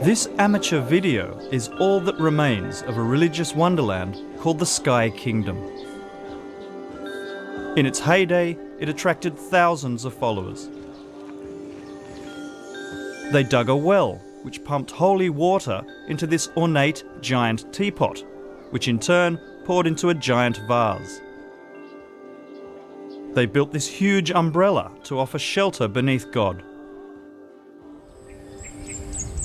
This amateur video is all that remains of a religious wonderland called the Sky Kingdom. In its heyday, it attracted thousands of followers. They dug a well, which pumped holy water into this ornate giant teapot, which in turn poured into a giant vase. They built this huge umbrella to offer shelter beneath God.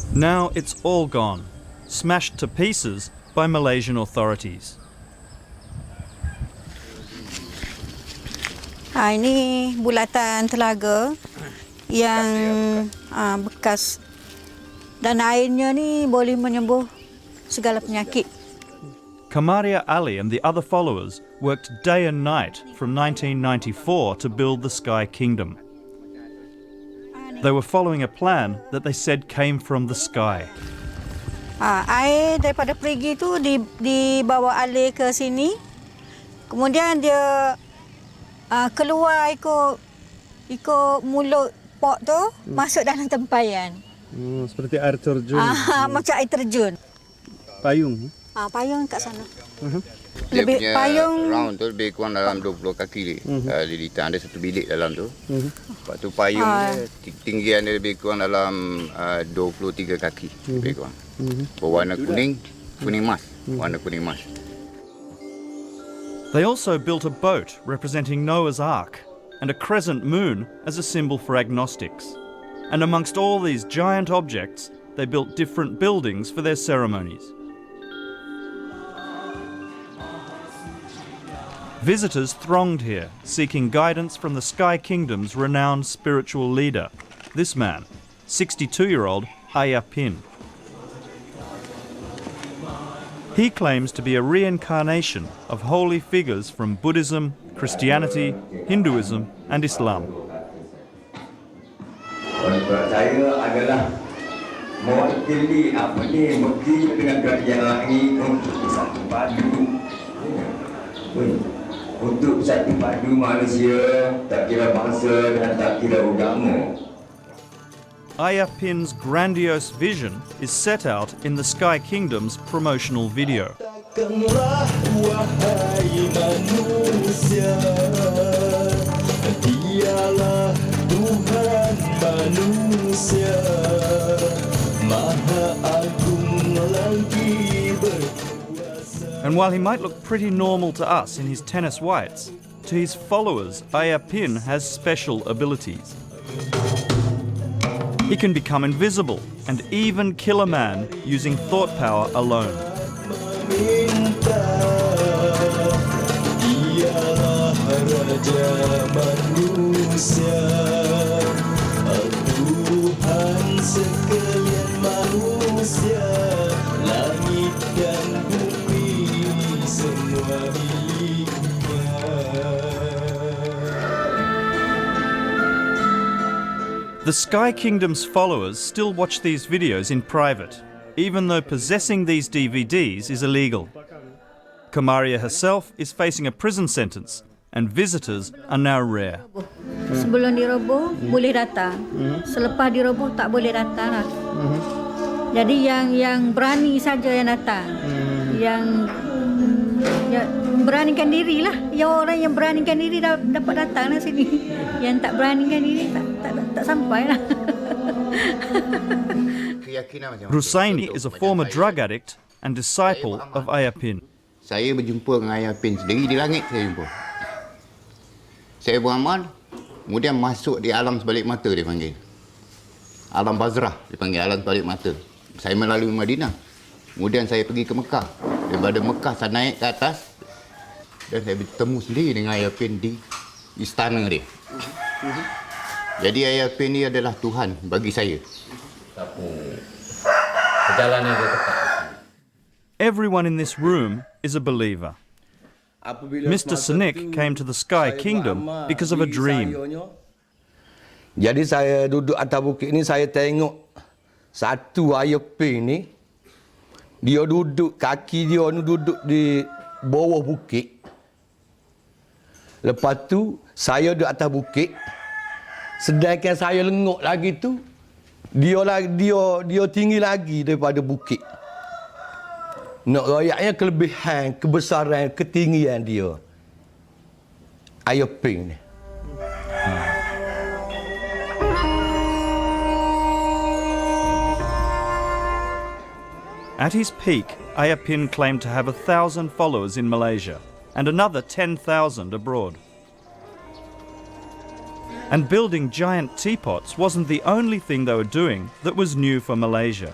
Now it's all gone, smashed to pieces by Malaysian authorities. Ini bulatan telaga yang bekas dan airnya ni boleh menyembuh segala penyakit. Kamaria Ali and the other followers worked day and night from 1994 to build the Sky Kingdom. They were following a plan that they said came from the sky. Air daripada perigi tu dibawa alih ke sini. Kemudian dia keluar ikut mulut pot tu masuk dalam tempayan. Seperti air terjun. Macam air terjun. Payung. Payung kat sana. Dia Lebih punya payung round tu lebih kurang dalam 20 kaki lilitan, ada satu bilik dalam tu. Lepas tu payung dia tinggian dia lebih kurang dalam 23 kaki lebih kurang. Berwarna kuning emas, warna kuning emas. They also built a boat representing Noah's Ark and a crescent moon as a symbol for agnostics. And amongst all these giant objects, they built different buildings for their ceremonies. Visitors thronged here, seeking guidance from the Sky Kingdom's renowned spiritual leader, this man, 62-year-old Ayai Pin. He claims to be a reincarnation of holy figures from Buddhism, Christianity, Hinduism and Islam. Saya adalah mewakili dengan kerajaan ini untuk satu padu. Untuk satu padu Malaysia, tak kira bangsa dan tak kira agama. Ayai Pin's grandiose vision is set out in the Sky Kingdom's promotional video. Dialah Tuhan manusia, Maha Agung lagi berkuasa. And while he might look pretty normal to us in his tennis whites, to his followers, Ayai Pin has special abilities. He can become invisible and even kill a man using thought power alone. Dialah Raja manusia, Tuhan sekalian manusia, langit dan bumi semua miliknya. The Sky Kingdom's followers still watch these videos in private, even though possessing these DVDs is illegal. Kamaria herself is facing a prison sentence, and visitors are now rare. Sebelum diroboh boleh datang. Selepas diroboh tak boleh datang lah. Jadi yang berani saja yang datang. Yang beranikan diri lah. Yang orang yang beranikan diri dapat datang lah sini. Yang tak beranikan diri tak sampai lah. Rusaini is a former drug addict and disciple of Ayai Pin. Saya berjumpa dengan Ayai Pin sendiri di langit, saya jumpa. Saya beramal, kemudian masuk di alam sebalik mata dia panggil. Alam Bazrah dia panggil, alam sebalik mata. Saya melalui Madinah. Kemudian saya pergi ke Mekah. Daripada Mekah saya naik ke atas dan saya bertemu sendiri dengan Ayai Pin di istana dia. Jadi Ayai Pin ni adalah Tuhan bagi saya. Perjalanan dia tetap. Everyone in this room is a believer. Mr. Sinik came to the Sky Kingdom because of a dream. Jadi saya duduk atas bukit ni, saya tengok satu Ayai Pin ni, dia duduk, kaki dia ni duduk di bawah bukit. Lepas tu saya duduk atas bukit, sedangkan saya lengok lagi tu, Dia tinggi lagi daripada bukit. Nak royaknya kelebihan, kebesaran, ketinggian dia. Ayai Pin ni. At his peak, Ayai Pin claimed to have 1,000 followers in Malaysia and another 10,000 abroad. And building giant teapots wasn't the only thing they were doing that was new for Malaysia.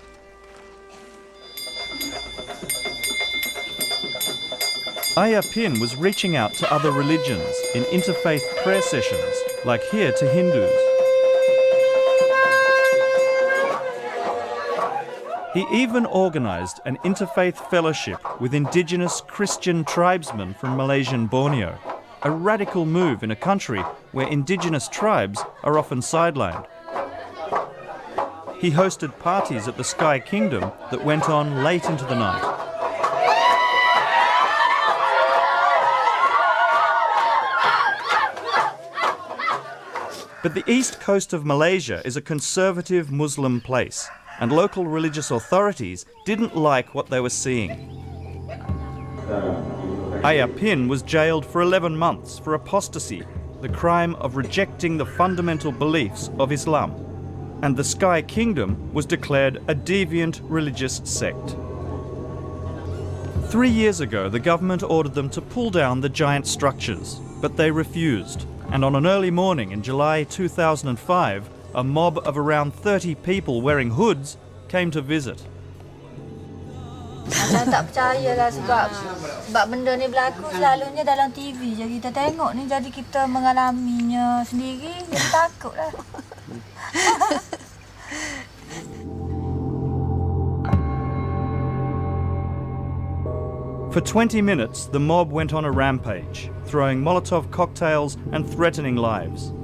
Ayai Pin was reaching out to other religions in interfaith prayer sessions, like here to Hindus. He even organised an interfaith fellowship with indigenous Christian tribesmen from Malaysian Borneo, a radical move in a country where indigenous tribes are often sidelined. He hosted parties at the Sky Kingdom that went on late into the night. But the east coast of Malaysia is a conservative Muslim place, and local religious authorities didn't like what they were seeing. Ayai Pin was jailed for 11 months for apostasy, the crime of rejecting the fundamental beliefs of Islam, and the Sky Kingdom was declared a deviant religious sect. 3 years ago, the government ordered them to pull down the giant structures, but they refused. And on an early morning in July 2005, a mob of around 30 people wearing hoods came to visit. Saya tak percayalah sebab benda ni berlaku selalunya dalam TV. Jadi kita tengok ni, jadi kita mengalaminya sendiri, jadi takutlah. For 20 minutes, the mob went on a rampage, throwing Molotov cocktails and threatening lives.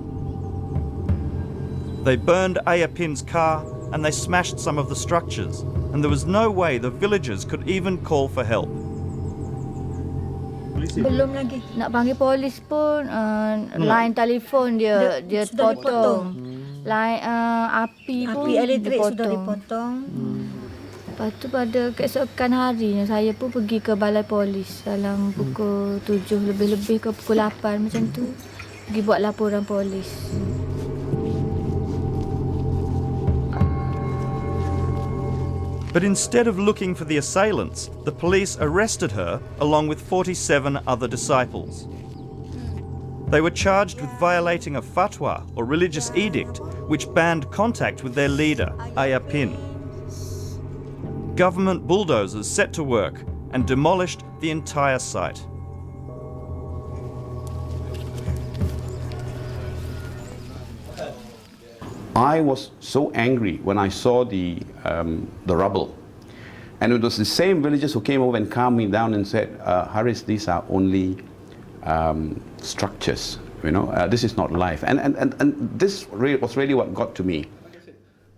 They burned Ayai Pin's car and they smashed some of the structures, and there was no way the villagers could even call for help. Belum lagi. Nak panggil polis pun, line telefon dia potong. Line api elektrik sudah dipotong. Lepas tu pada keesokan harinya saya pun pergi ke balai polis dalam pukul 7 lebih-lebih ke pukul 8 macam tu. Pergi buat laporan polis. But instead of looking for the assailants, the police arrested her along with 47 other disciples. They were charged with violating a fatwa or religious edict which banned contact with their leader, Ayai Pin. Government bulldozers set to work and demolished the entire site. I was so angry when I saw the rubble, and it was the same villagers who came over and calmed me down and said, "Haris, these are only structures. You know, this is not life." And this was really what got to me.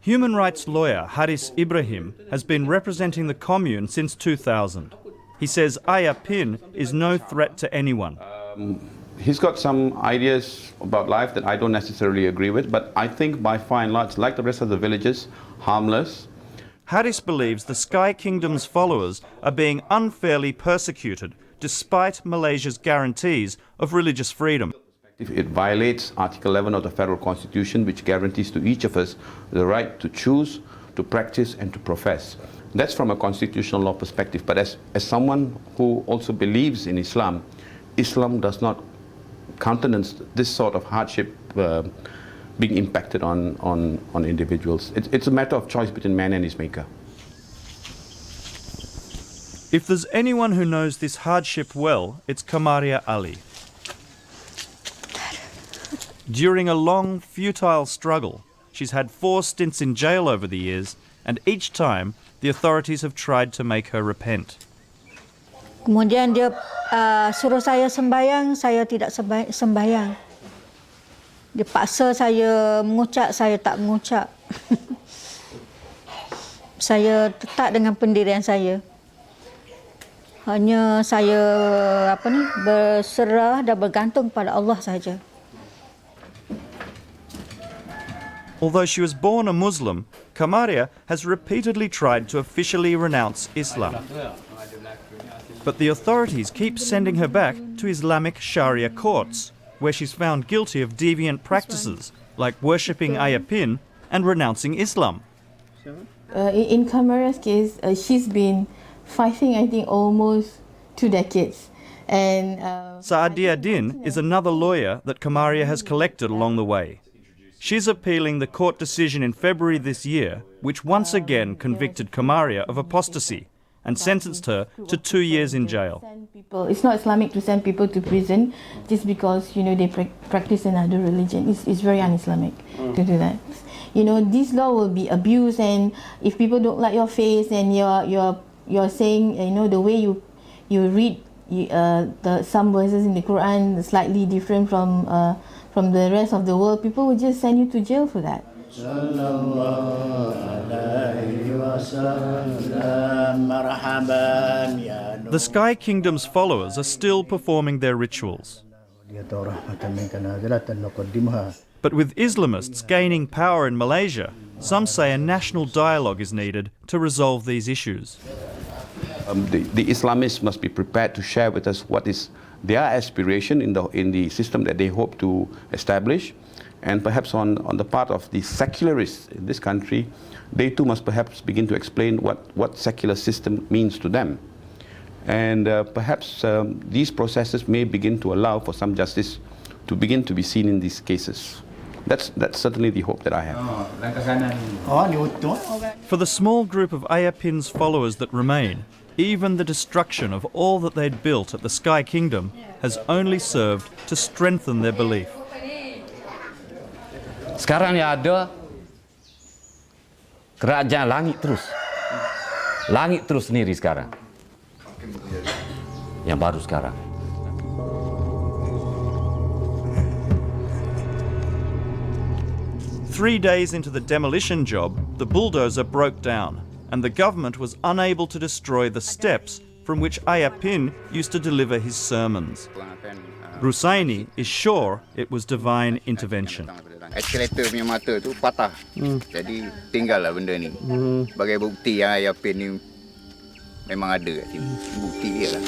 Human rights lawyer Haris Ibrahim has been representing the commune since 2000. He says Ayai Pin is no threat to anyone. He's got some ideas about life that I don't necessarily agree with, but I think by far and large, like the rest of the villagers, harmless. Haris believes the Sky Kingdom's followers are being unfairly persecuted despite Malaysia's guarantees of religious freedom. It violates Article 11 of the Federal Constitution, which guarantees to each of us the right to choose, to practice and to profess. That's from a constitutional law perspective. But as someone who also believes in Islam, Islam does not countenance this sort of hardship being impacted on individuals. It's a matter of choice between man and his maker. If there's anyone who knows this hardship well, it's Kamaria Ali. During a long, futile struggle, she's had 4 stints in jail over the years, and each time the authorities have tried to make her repent. Kemudian dia suruh saya sembahyang, saya tidak sembahyang. Dia paksa saya mengucap, saya tak mengucap. Saya tetap dengan pendirian saya. Hanya saya berserah dan bergantung pada Allah saja. Although she was born a Muslim, Kamaria has repeatedly tried to officially renounce Islam. But the authorities keep sending her back to Islamic Sharia courts, where she's found guilty of deviant practices like worshipping Ayai Pin and renouncing Islam. In Kamaria's case, she's been fighting, I think, almost 2 decades. And Saadia Din is another lawyer that Kamaria has collected along the way. She's appealing the court decision in February this year, which once again convicted Kamaria of apostasy and sentenced her to 2 years in jail. It's not Islamic to send people to prison just because, you know, they practice another religion. It's very un-Islamic to do that. You know, this law will be abused, and if people don't like your face and you're saying, you know, the way you read some verses in the Quran slightly different from the rest of the world, people will just send you to jail for that. The Sky Kingdom's followers are still performing their rituals. But with Islamists gaining power in Malaysia, some say a national dialogue is needed to resolve these issues. The Islamists must be prepared to share with us what is their aspiration in the system that they hope to establish, and perhaps on the part of the secularists in this country, they too must perhaps begin to explain what secular system means to them. And perhaps these processes may begin to allow for some justice to begin to be seen in these cases. That's certainly the hope that I have. For the small group of Ayai Pin's followers that remain, even the destruction of all that they'd built at the Sky Kingdom has only served to strengthen their belief. Sekarang yang ada kerajaan langit terus. Langit terus sendiri sekarang. Yang baru sekarang. 3 days into the demolition job, the bulldozer broke down, and the government was unable to destroy the steps from which Ayai Pin used to deliver his sermons. Rusaini is sure it was divine intervention. Accelerator punya mata tu patah. Jadi tinggallah benda ni. Sebagai bukti yang Ayai Pin ni memang ada kat sini. Bukti dia lah.